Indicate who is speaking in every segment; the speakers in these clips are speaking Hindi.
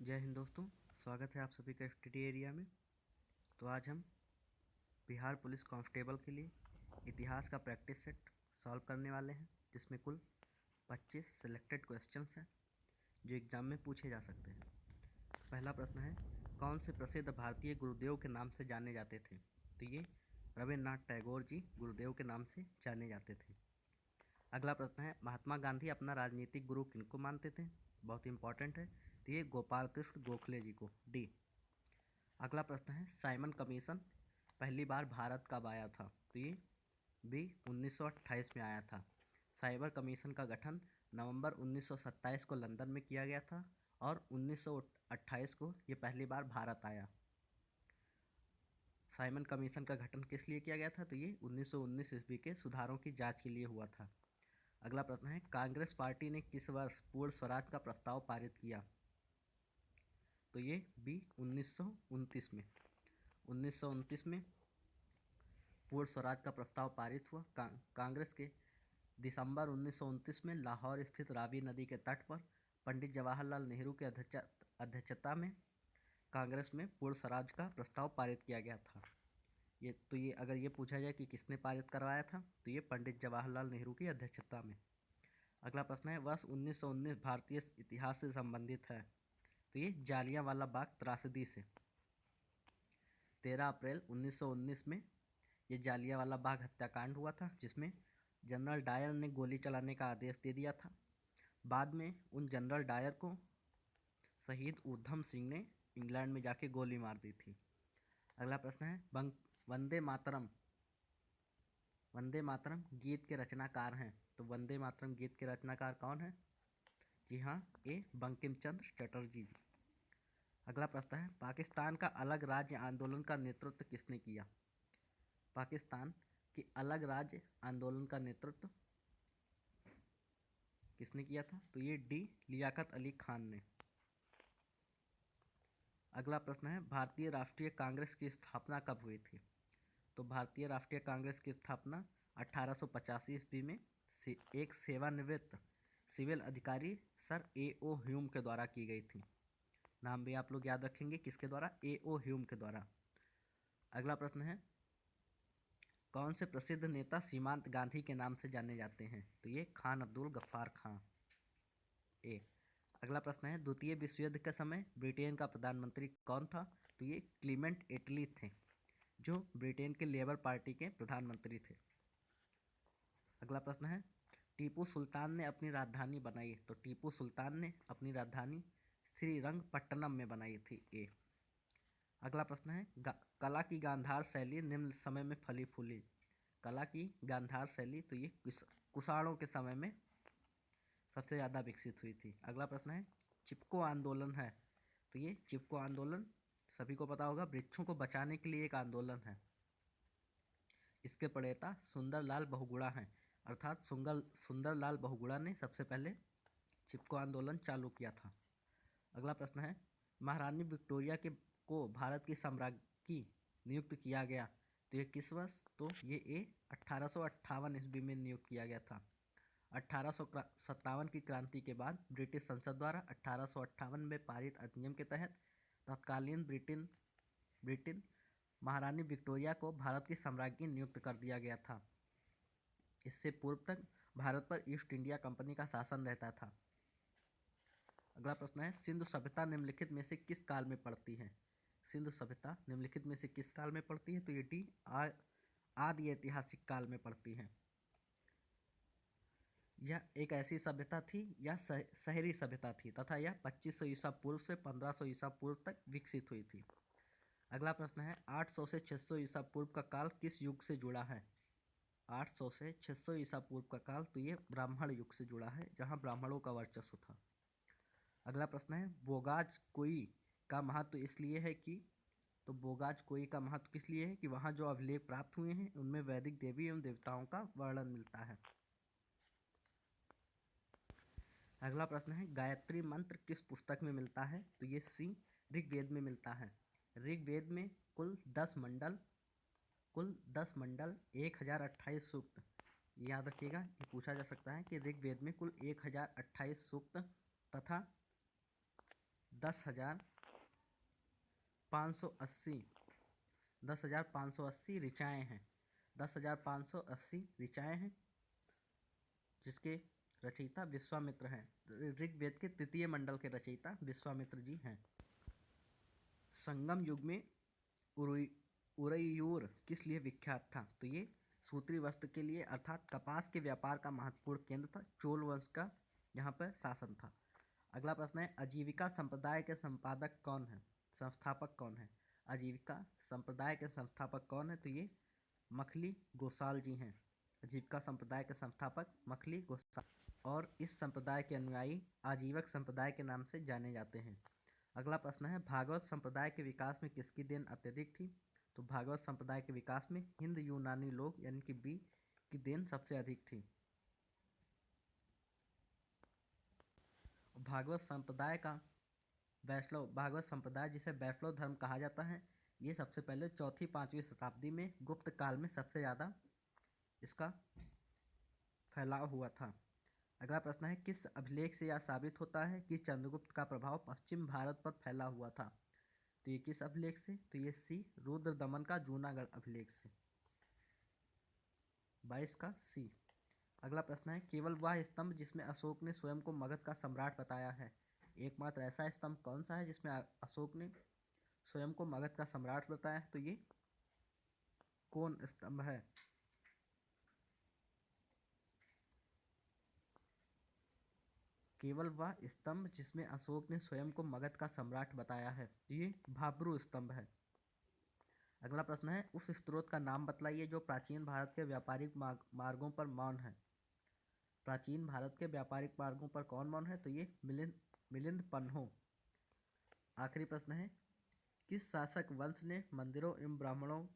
Speaker 1: जय हिंद दोस्तों, स्वागत है आप सभी का एफटीटी एरिया में। तो आज हम बिहार पुलिस कांस्टेबल के लिए इतिहास का प्रैक्टिस सेट सॉल्व करने वाले हैं, जिसमें कुल 25 सिलेक्टेड क्वेश्चंस हैं जो एग्ज़ाम में पूछे जा सकते हैं। पहला प्रश्न है, कौन से प्रसिद्ध भारतीय गुरुदेव के नाम से जाने जाते थे? तो ये रविन्द्रनाथ टैगोर जी गुरुदेव के नाम से जाने जाते थे। अगला प्रश्न है, महात्मा गांधी अपना राजनीतिक गुरु किनको मानते थे? बहुत इंपॉर्टेंट है, तो ये गोपाल कृष्ण गोखले जी को, डी। अगला प्रश्न है, साइमन कमीशन पहली बार भारत कब आया था? तो ये बी 1928 में आया था। साइबर कमीशन का गठन नवंबर 1927 को लंदन में किया गया था और 1928 को ये पहली बार भारत आया। साइमन कमीशन का गठन किस लिए किया गया था? तो ये 1919 ईस्वी के सुधारों की जांच के लिए हुआ था। अगला प्रश्न है, कांग्रेस पार्टी ने किस वर्ष पूर्ण स्वराज का प्रस्ताव पारित किया? तो ये बी 1929 में। 1929 में पूर्ण स्वराज का प्रस्ताव पारित हुआ। कांग्रेस के दिसंबर 1929 में लाहौर स्थित रावी नदी के तट पर पंडित जवाहरलाल नेहरू के अध्यक्षता में कांग्रेस में पूर्ण स्वराज का प्रस्ताव पारित किया गया था। ये अगर ये पूछा जाए कि किसने पारित करवाया था, तो ये पंडित जवाहरलाल नेहरू की अध्यक्षता में। अगला प्रश्न है, वर्ष 1919 भारतीय इतिहास से संबंधित है? तो ये जालियांवाला बाग त्रासदी से। 13 अप्रैल 1919 में ये जालियांवाला बाग हत्याकांड हुआ था, जिसमें जनरल डायर ने गोली चलाने का आदेश दे दिया था। बाद में उन जनरल डायर को शहीद ऊधम सिंह ने इंग्लैंड में जाके गोली मार दी थी। अगला प्रश्न है, वंदे मातरम गीत के रचनाकार हैं? तो वंदे मातरम गीत के रचनाकार कौन है? जी हाँ, ये बंकिम चंद्र चटर्जी। अगला प्रश्न है, पाकिस्तान का अलग राज्य आंदोलन का नेतृत्व किसने किया? पाकिस्तान की अलग राज्य आंदोलन का नेतृत्व किसने किया था? तो ये डी लियाकत अली खान ने। अगला प्रश्न है, भारतीय राष्ट्रीय कांग्रेस की स्थापना कब हुई थी? तो भारतीय राष्ट्रीय कांग्रेस की स्थापना 1885 ईस्वी में एक सेवानिवृत्त सिविल अधिकारी सर A.O. ह्यूम के द्वारा की गई थी। नाम भी आप लोग याद रखेंगे, किसके द्वारा? A.O. ह्यूम के द्वारा। अगला प्रश्न है, कौन से प्रसिद्ध नेता सीमांत गांधी के नाम से जाने जाते हैं? तो ये खान अब्दुल गफ्फार खां, ए। अगला प्रश्न है, द्वितीय विश्व युद्ध के समय ब्रिटेन का प्रधानमंत्री कौन था? तो ये क्लीमेंट एटली थे, जो ब्रिटेन के लेबर पार्टी के प्रधानमंत्री थे। अगला प्रश्न है, टीपू सुल्तान ने अपनी राजधानी बनाई? तो टीपू सुल्तान ने अपनी राजधानी श्रीरंगपट्टनम में बनाई थी, ए। अगला प्रश्न है, कला की गांधार शैली निम्न समय में फली फूली? कला की गांधार शैली, तो ये कुषाणों के समय में सबसे ज़्यादा विकसित हुई थी। अगला प्रश्न है, चिपको आंदोलन है? तो ये चिपको आंदोलन सभी को पता होगा, वृक्षों को बचाने के लिए एक आंदोलन है। इसके प्रणेता सुंदरलाल बहुगुणा हैं, अर्थात सुंदरलाल बहुगुणा ने सबसे पहले चिपको आंदोलन चालू किया था। अगला प्रश्न है, महारानी विक्टोरिया को भारत की सम्राज्ञी नियुक्त किया गया? तो ये किस वर्ष? तो ये 1858 ईस्वी में नियुक्त किया गया था। 1857 की क्रांति के बाद ब्रिटिश संसद द्वारा 1858 में पारित अधिनियम के तहत तत्कालीन ब्रिटेन महारानी विक्टोरिया को भारत की सम्राज्ञी नियुक्त कर दिया गया था। इससे पूर्व तक भारत पर ईस्ट इंडिया कंपनी का शासन रहता था। अगला प्रश्न है, सिंधु सभ्यता निम्नलिखित में से किस काल में पड़ती है? सिंधु सभ्यता निम्नलिखित में से किस काल में पड़ती है? तो ये डी आदि ऐतिहासिक काल में पड़ती है। यह एक ऐसी सभ्यता थी, यह शहरी सभ्यता थी तथा यह 2500 ईसा पूर्व से 1500 ईसा पूर्व तक विकसित हुई थी। अगला प्रश्न है, 800 से 600 ईसा पूर्व का काल किस युग से जुड़ा है? 800 से 600 ईसा पूर्व का काल, तो ये ब्राह्मण युग से जुड़ा है, जहाँ ब्राह्मणों का वर्चस्व था। अगला प्रश्न है, बोगाज कोई का महत्व इसलिए है कि? तो बोगाज कोई का महत्व किस लिए है कि वहाँ जो अभिलेख प्राप्त हुए हैं उनमें वैदिक देवी एवं देवताओं का वर्णन मिलता है। अगला प्रश्न है, गायत्री मंत्र किस पुस्तक में मिलता है? तो ये सी ऋग्वेद में मिलता है। ऋग्वेद में कुल 10 मंडल 1028 सूक्त, याद रखिएगा, ये पूछा जा सकता है कि ऋग्वेद में कुल 1028 सूक्त तथा 10,580 10,580 ऋचाएँ हैं। 10,580 ऋचाएँ हैं, जिसके रचयिता विश्वामित्र हैं। ऋग्वेद के तृतीय मंडल के रचयिता विश्वामित्र जी हैं। संगम युग में उरैयूर किस लिए विख्यात था? तो ये सूत्री वस्त्र के लिए, अर्थात कपास के व्यापार का महत्वपूर्ण केंद्र था। चोल वंश का यहाँ पर शासन था। अगला प्रश्न है, आजीविका संप्रदाय के संपादक कौन है? संस्थापक कौन है? आजीविका संप्रदाय के संस्थापक कौन है? तो ये मखली गोसाल जी हैं। आजीविका संप्रदाय के संस्थापक मखली गोसाल, और इस संप्रदाय के अनुयायी आजीवक संप्रदाय के नाम से जाने जाते हैं। अगला प्रश्न है, भागवत संप्रदाय के विकास में किसकी देन अत्यधिक थी? तो भागवत संप्रदाय के विकास में हिंद यूनानी लोग यानी कि बी की देन सबसे अधिक थी। भागवत संप्रदाय जिसे वैष्णव धर्म कहा जाता है, ये सबसे पहले 4वीं-5वीं शताब्दी में गुप्त काल में सबसे ज़्यादा इसका फैलाव हुआ था। अगला प्रश्न है, किस अभिलेख से यह साबित होता है कि चंद्रगुप्त का प्रभाव पश्चिम भारत पर फैला हुआ था? तो ये किस अभिलेख से? तो ये सी, रुद्र दमन का जूनागढ़ अभिलेख से। 22 का सी। अगला प्रश्न है, केवल वह स्तंभ जिसमें अशोक ने स्वयं को मगध का सम्राट बताया है, एकमात्र ऐसा स्तंभ कौन सा है जिसमें अशोक ने स्वयं को मगध का सम्राट बताया है? तो ये कौन स्तंभ है? केवल वह स्तंभ जिसमें अशोक ने स्वयं को मगध का सम्राट बताया है, ये भाब्रू स्तंभ है। अगला प्रश्न है, उस स्रोत का नाम बतलाइए जो प्राचीन भारत के व्यापारिक मार्गों पर मौन है। प्राचीन भारत के व्यापारिक मार्गों पर कौन मौन है? तो ये मिलिंद पन्हो। आखिरी प्रश्न है, किस शासक वंश ने मंदिरों एवं ब्राह्मणों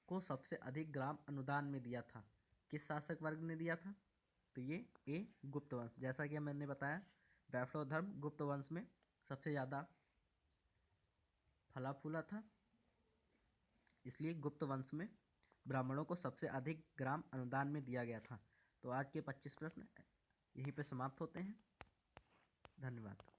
Speaker 1: को सबसे अधिक ग्राम अनुदान में दिया था? किस शासक वर्ग ने दिया था? तो ये ए गुप्त वंश। जैसा कि मैंने बताया, वैष्णव धर्म गुप्त वंश में सबसे ज़्यादा फला फूला था, इसलिए गुप्त वंश में ब्राह्मणों को सबसे अधिक ग्राम अनुदान में दिया गया था। तो आज के 25 प्रश्न यहीं पे समाप्त होते हैं। धन्यवाद।